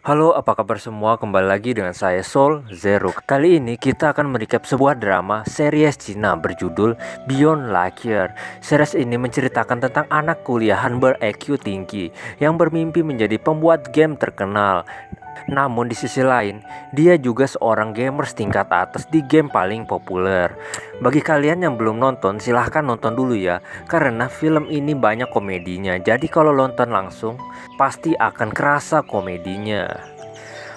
Halo, apa kabar semua? Kembali lagi dengan saya Sol Zero. Kali ini kita akan merecap sebuah drama series Cina berjudul Beyond Light Year. Series ini menceritakan tentang anak kuliahan ber-IQ tinggi yang bermimpi menjadi pembuat game terkenal. Namun di sisi lain, dia juga seorang gamer tingkat atas di game paling populer. Bagi kalian yang belum nonton, silahkan nonton dulu ya, karena film ini banyak komedinya. Jadi kalau nonton langsung, pasti akan kerasa komedinya.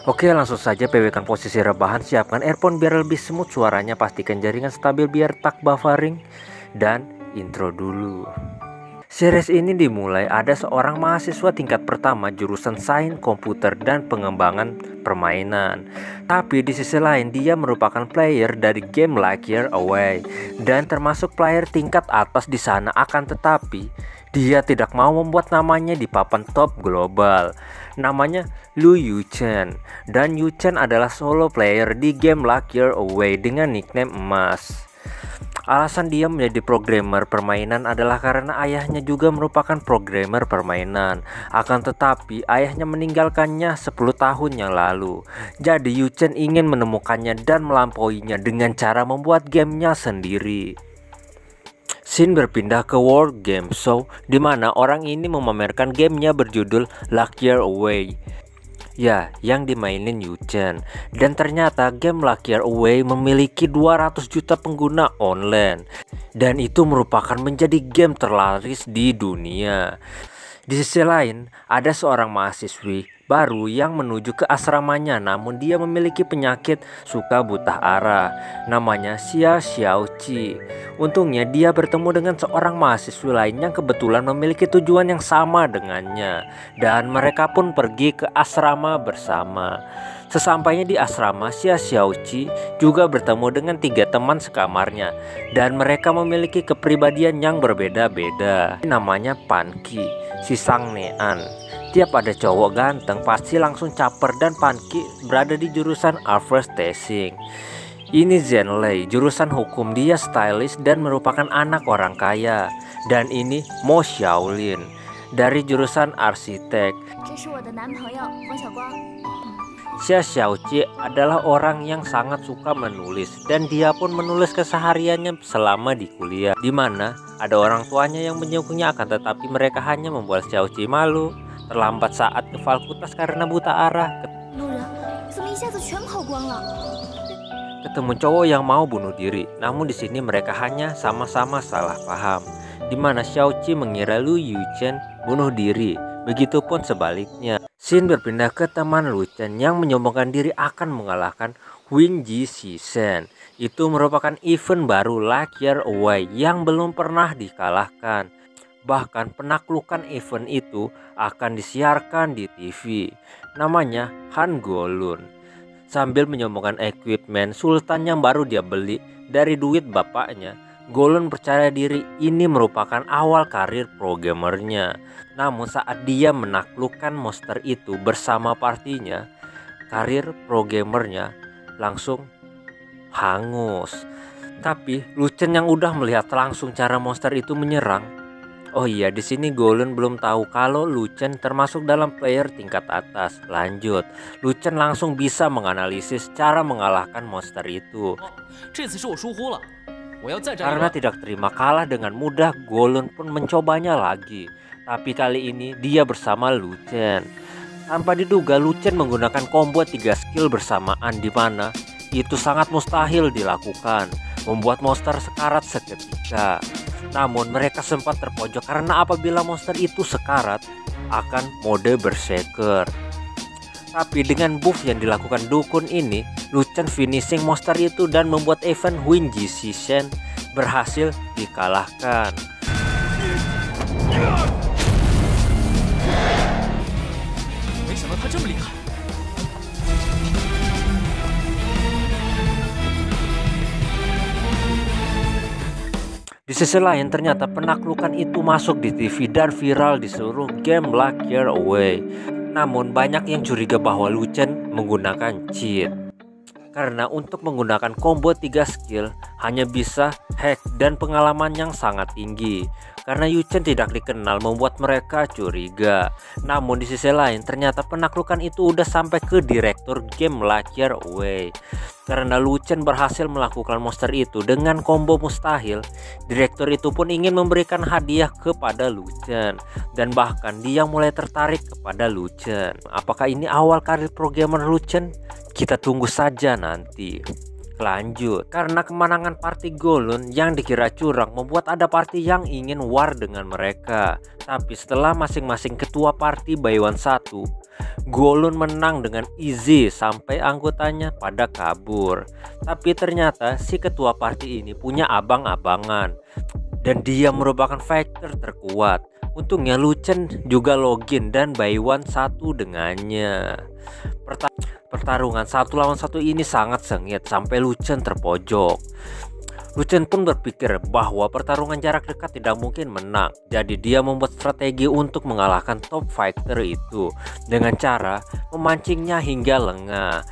Oke, langsung saja PW-kan posisi rebahan, siapkan earphone biar lebih smooth suaranya, pastikan jaringan stabil biar tak buffering, dan intro dulu. Series ini dimulai ada seorang mahasiswa tingkat pertama jurusan Sains Komputer dan Pengembangan Permainan. Tapi di sisi lain dia merupakan player dari game Light Year Away dan termasuk player tingkat atas di sana, akan tetapi dia tidak mau membuat namanya di papan top global. Namanya Lu Yuchen, dan Yuchen adalah solo player di game Light Year Away dengan nickname Emas. Alasan dia menjadi programmer permainan adalah karena ayahnya juga merupakan programmer permainan. Akan tetapi ayahnya meninggalkannya 10 tahun yang lalu. Jadi Yuchen ingin menemukannya dan melampauinya dengan cara membuat gamenya sendiri. Scene berpindah ke World Game Show, di mana orang ini memamerkan gamenya berjudul Light Year Away. Ya, yang dimainin Yuchen. Dan ternyata game Light Year Away memiliki 200 juta pengguna online. Dan itu merupakan menjadi game terlaris di dunia. Di sisi lain, ada seorang mahasiswi baru yang menuju ke asramanya, namun dia memiliki penyakit suka buta arah. Namanya Xia Xiaoqi. Untungnya dia bertemu dengan seorang mahasiswi lain yang kebetulan memiliki tujuan yang sama dengannya, dan mereka pun pergi ke asrama bersama. Sesampainya di asrama, Xia Xiaoqi juga bertemu dengan 3 teman sekamarnya, dan mereka memiliki kepribadian yang berbeda-beda. Namanya Panqi, si Sang Nean. Tiap ada cowok ganteng pasti langsung caper, dan Panqi berada di jurusan advertising. Ini Zhenlei, jurusan hukum, dia stylish dan merupakan anak orang kaya. Dan ini Mo Xiaolin dari jurusan arsitek. Xia Xiaoqi adalah orang yang sangat suka menulis, dan dia pun menulis kesehariannya selama di kuliah, di mana ada orang tuanya yang menyukunya, akan tetapi mereka hanya membuat Xiaoqi malu, terlambat saat ke fakultas karena buta arah, ketemu cowok yang mau bunuh diri. Namun di sini mereka hanya sama-sama salah paham, di mana Xiaoqi mengira Lu Yuchen bunuh diri, begitupun sebaliknya. Scene berpindah ke teman Luchen yang menyombongkan diri akan mengalahkan Winji Shisen. Itu merupakan event baru Light Year Away yang belum pernah dikalahkan. Bahkan penaklukan event itu akan disiarkan di TV. Namanya Han Golun. Sambil menyombongkan equipment Sultan yang baru dia beli dari duit bapaknya, Golun percaya diri ini merupakan awal karir programmernya. Namun saat dia menaklukkan monster itu bersama partinya, karir programmernya langsung hangus. Tapi Luchen yang udah melihat langsung cara monster itu menyerang. Oh iya, di sini Golun belum tahu kalau Luchen termasuk dalam player tingkat atas. Lanjut, Luchen langsung bisa menganalisis cara mengalahkan monster itu. Karena tidak terima kalah dengan mudah, Golun pun mencobanya lagi. Tapi kali ini dia bersama Luchen. Tanpa diduga, Luchen menggunakan combo 3 skill bersamaan, di mana itu sangat mustahil dilakukan, membuat monster sekarat seketika. Namun mereka sempat terpojok karena apabila monster itu sekarat akan mode berserker. Tapi dengan buff yang dilakukan dukun ini, Luchen finishing monster itu dan membuat event Winji Shisen berhasil dikalahkan. Di sisi lain, ternyata penaklukan itu masuk di TV dan viral di seluruh game Light Year Away. Namun banyak yang curiga bahwa Luchen menggunakan cheat. Karena untuk menggunakan combo 3 skill hanya bisa hack dan pengalaman yang sangat tinggi. Karena Yu Chen tidak dikenal membuat mereka curiga. Namun di sisi lain ternyata penaklukan itu udah sampai ke direktur game Lacquer Away. Karena Lu Chen berhasil melakukan monster itu dengan combo mustahil, direktur itu pun ingin memberikan hadiah kepada Lu Chen. Dan bahkan dia mulai tertarik kepada Lu Chen. Apakah ini awal karir pro gamer Lu Chen? Kita tunggu saja nanti. Lanjut, karena kemenangan party Golun yang dikira curang membuat ada party yang ingin war dengan mereka. Tapi setelah masing-masing ketua party by one satu, Golun menang dengan easy sampai anggotanya pada kabur. Tapi ternyata si ketua party ini punya abang-abangan dan dia merupakan fighter terkuat. Untungnya Lu Chen juga login dan by one satu dengannya. Pertarungan 1 lawan 1 ini sangat sengit sampai Lu Chen terpojok. Lu Chen pun berpikir bahwa pertarungan jarak dekat tidak mungkin menang. Jadi dia membuat strategi untuk mengalahkan top fighter itu dengan cara memancingnya hingga lengah.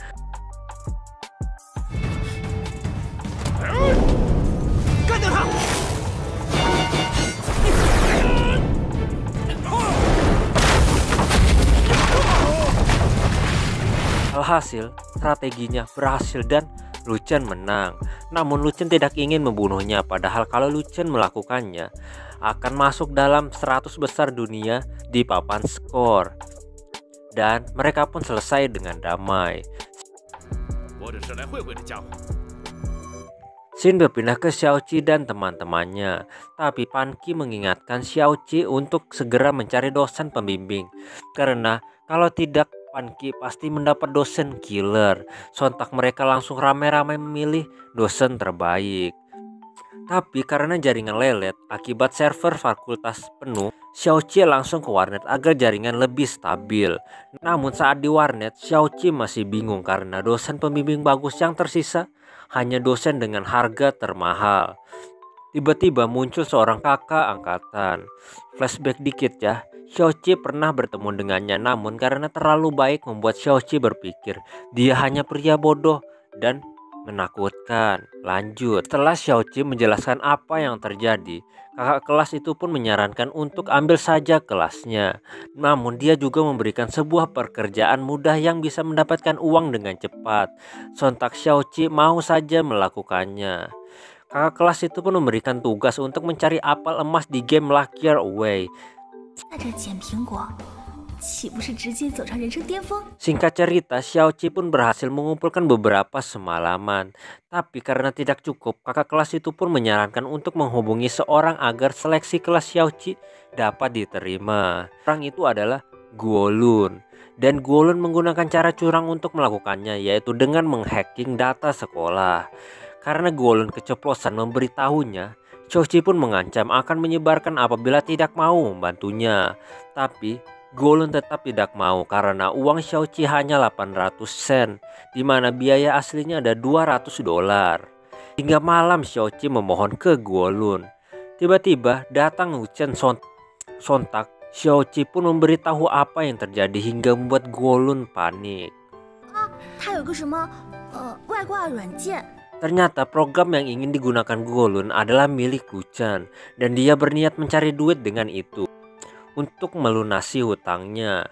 Alhasil, strateginya berhasil dan Lu Chen menang. Namun Lu Chen tidak ingin membunuhnya, padahal kalau Lu Chen melakukannya akan masuk dalam 100 besar dunia di papan skor. Dan mereka pun selesai dengan damai. Xin berpindah ke Xiaoqi dan teman-temannya, tapi Pan Qi mengingatkan Xiaoqi untuk segera mencari dosen pembimbing. Karena kalau tidak, Pan Qi pasti mendapat dosen killer. Sontak mereka langsung ramai-ramai memilih dosen terbaik. Tapi karena jaringan lelet akibat server fakultas penuh, Xiaoqi langsung ke warnet agar jaringan lebih stabil. Namun saat di warnet, Xiaoqi masih bingung karena dosen pembimbing bagus yang tersisa hanya dosen dengan harga termahal. Tiba-tiba muncul seorang kakak angkatan. Flashback dikit ya. Xiaoqi pernah bertemu dengannya, namun karena terlalu baik membuat Xiaoqi berpikir dia hanya pria bodoh dan menakutkan. Lanjut, setelah Xiaoqi menjelaskan apa yang terjadi, kakak kelas itu pun menyarankan untuk ambil saja kelasnya. Namun dia juga memberikan sebuah pekerjaan mudah yang bisa mendapatkan uang dengan cepat. Sontak Xiaoqi mau saja melakukannya. Kakak kelas itu pun memberikan tugas untuk mencari apel emas di game Lacquer Away. Singkat cerita, Xiaoqi pun berhasil mengumpulkan beberapa semalaman. Tapi karena tidak cukup, kakak kelas itu pun menyarankan untuk menghubungi seorang agar seleksi kelas Xiaoqi dapat diterima. Orang itu adalah Golun. Dan Golun menggunakan cara curang untuk melakukannya, yaitu dengan menghacking data sekolah. Karena Golun keceplosan memberitahunya, Xiaoqi pun mengancam akan menyebarkan apabila tidak mau membantunya. Tapi Golun tetap tidak mau karena uang Xiaoqi hanya 800 sen, di mana biaya aslinya ada 200 dolar. Hingga malam Xiaoqi memohon ke Golun. Tiba-tiba datang Lu Chen. Sontak Xiaoqi pun memberitahu apa yang terjadi hingga membuat Golun panik. Ternyata program yang ingin digunakan Golun adalah milik Lu Chen dan dia berniat mencari duit dengan itu untuk melunasi hutangnya.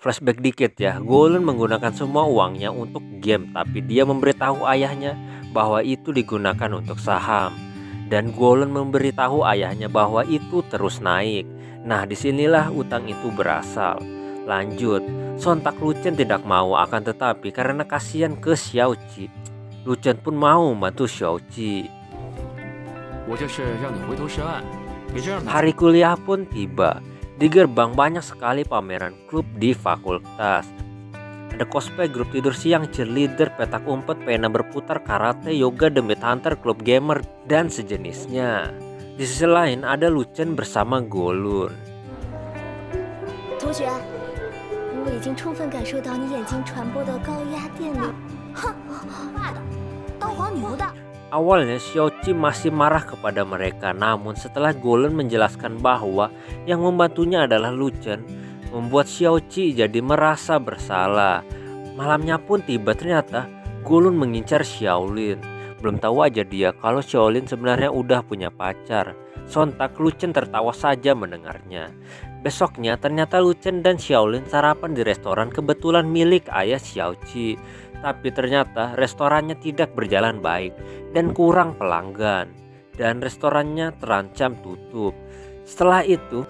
Flashback dikit ya, Golun menggunakan semua uangnya untuk game, tapi dia memberitahu ayahnya bahwa itu digunakan untuk saham. Dan Golun memberitahu ayahnya bahwa itu terus naik. Nah, disinilah utang itu berasal. Lanjut, sontak Lu Chen tidak mau, akan tetapi karena kasihan ke Xiaoqi, Lu Chen pun mau membantu Xiaoqi. Hari kuliah pun tiba. Di gerbang banyak sekali pameran klub di fakultas. Ada cosplay, grup tidur siang, cheerleader, petak umpet, pena berputar, karate, yoga, demit hunter, klub gamer, dan sejenisnya. Di sisi lain ada Lu Chen bersama Golun. Awalnya Xiaoqi masih marah kepada mereka, namun setelah Golun menjelaskan bahwa yang membantunya adalah Lu Chen, membuat Xiaoqi jadi merasa bersalah. Malamnya pun tiba, ternyata Golun mengincar Xiaolin. Belum tahu aja dia kalau Xiaolin sebenarnya udah punya pacar. Sontak Lu Chen tertawa saja mendengarnya. Besoknya ternyata Lu Chen dan Xiaolin sarapan di restoran kebetulan milik ayah Xiaoqi. Tapi ternyata restorannya tidak berjalan baik dan kurang pelanggan. Dan restorannya terancam tutup. Setelah itu,